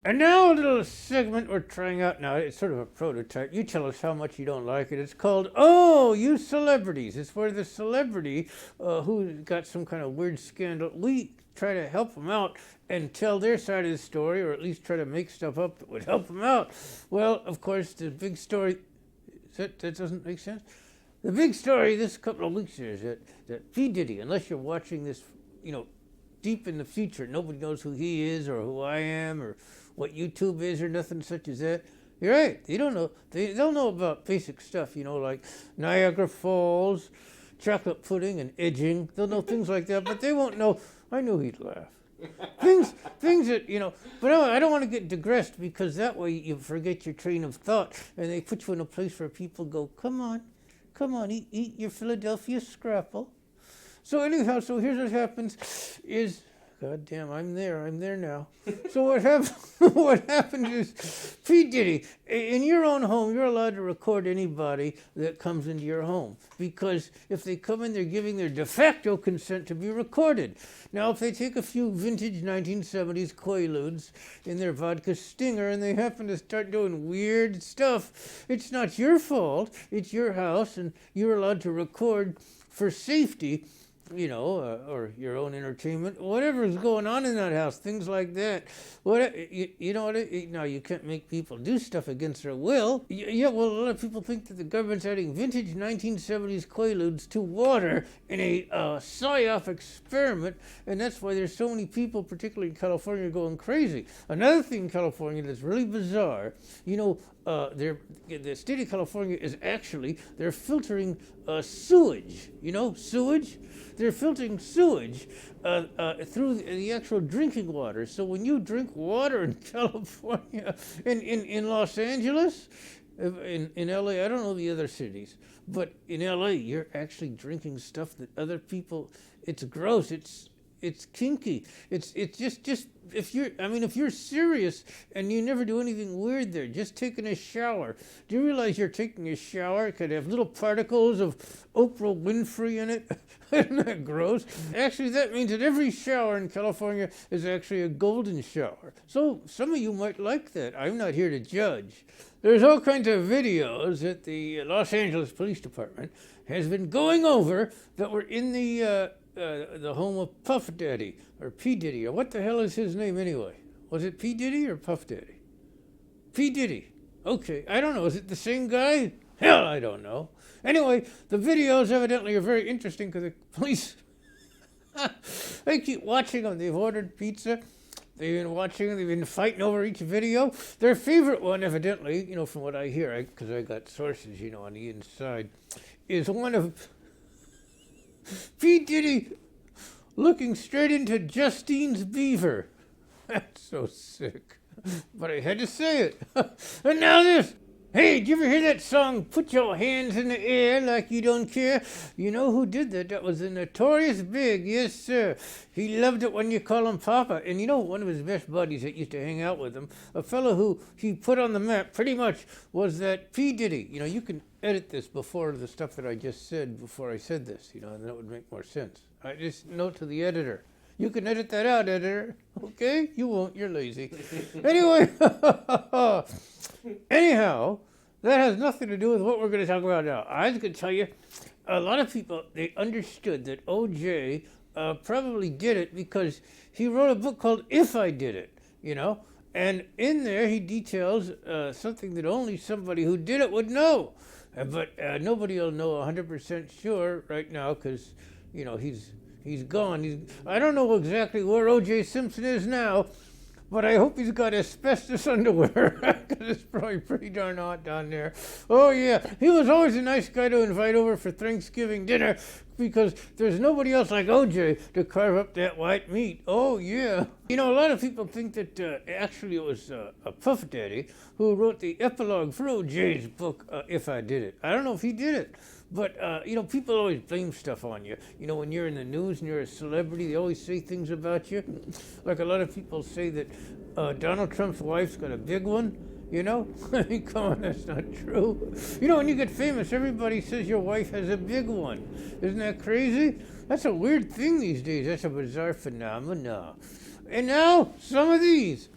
And now a little segment we're trying out now. It's sort of a prototype. You tell us how much you don't like it. It's called "Oh, You Celebrities." It's where the celebrity who got some kind of weird scandal, we try to help them out and tell their side of the story, or at least try to make stuff up that would help them out. Well, of course, the big story. That doesn't make sense. The big story this couple of weeks here is that P. Diddy, unless you're watching this, deep in the future, nobody knows who he is or who I am or what YouTube is or nothing such as that. You're right. They don't know. They'll know about basic stuff, like Niagara Falls, chocolate pudding, and edging. They'll know things like that, but they won't know. I knew he'd laugh. Things that. But I don't want to get digressed, because that way you forget your train of thought, and they put you in a place where people go, come on, eat your Philadelphia scrapple. So anyhow, here's what happens is, God damn, I'm there now. So what happens is, P. Diddy, in your own home, you're allowed to record anybody that comes into your home, because if they come in, they're giving their de facto consent to be recorded. Now, if they take a few vintage 1970s Quaaludes in their vodka stinger and they happen to start doing weird stuff, it's not your fault. It's your house, and you're allowed to record for safety, or your own entertainment, whatever is going on in that house, things like that. Now you can't make people do stuff against their will. Yeah, well, a lot of people think that the government's adding vintage 1970s Quaaludes to water in a psyop experiment, and that's why there's so many people, particularly in California, going crazy. Another thing in California that's really bizarre, the state of California is actually, they're filtering sewage. Sewage? They're filtering sewage through the actual drinking water. So when you drink water in California, in Los Angeles, in LA, I don't know the other cities, but in LA, you're actually drinking stuff that other people, it's gross, it's kinky. It's just if you're serious and you never do anything weird there, just taking a shower. Do you realize you're taking a shower? It could have little particles of Oprah Winfrey in it. Isn't that gross? Actually, that means that every shower in California is actually a golden shower. So some of you might like that. I'm not here to judge. There's all kinds of videos that the Los Angeles Police Department has been going over that were in the home of Puff Daddy, or P. Diddy, or what the hell is his name anyway? Was it P. Diddy or Puff Daddy? P. Diddy. Okay, I don't know. Is it the same guy? Hell, I don't know. Anyway, the videos evidently are very interesting because the police, they keep watching them. They've ordered pizza. They've been watching them. They've been fighting over each video. Their favorite one, evidently, from what I hear, because I got sources, on the inside, is one of P. Diddy looking straight into Justine's beaver. That's so sick. But I had to say it. And now this. Hey, did you ever hear that song, Put Your Hands in the Air Like You Don't Care? You know who did that? That was the Notorious Big, yes sir. He loved it when you call him Papa. And one of his best buddies that used to hang out with him, a fellow who he put on the map pretty much, was that P. Diddy. You can edit this before the stuff that I just said, before I said this, and that would make more sense. I just note to the editor. You can edit that out, editor. Okay? You won't. You're lazy. Anyway. Anyhow, that has nothing to do with what we're going to talk about now. I was going to tell you, a lot of people, they understood that O.J. Probably did it because he wrote a book called If I Did It, And in there he details something that only somebody who did it would know. But nobody will know 100% sure right now because, he's gone. I don't know exactly where O.J. Simpson is now, but I hope he's got asbestos underwear, because it's probably pretty darn hot down there. Oh, yeah. He was always a nice guy to invite over for Thanksgiving dinner, because there's nobody else like O.J. to carve up that white meat. Oh, yeah. A lot of people think that actually it was a Puff Daddy who wrote the epilogue for O.J.'s book, If I Did It. I don't know if he did it. But, people always blame stuff on you. When you're in the news and you're a celebrity, they always say things about you. Like a lot of people say that Donald Trump's wife's got a big one, I mean, come on, that's not true. When you get famous, everybody says your wife has a big one. Isn't that crazy? That's a weird thing these days. That's a bizarre phenomenon. And now, some of these.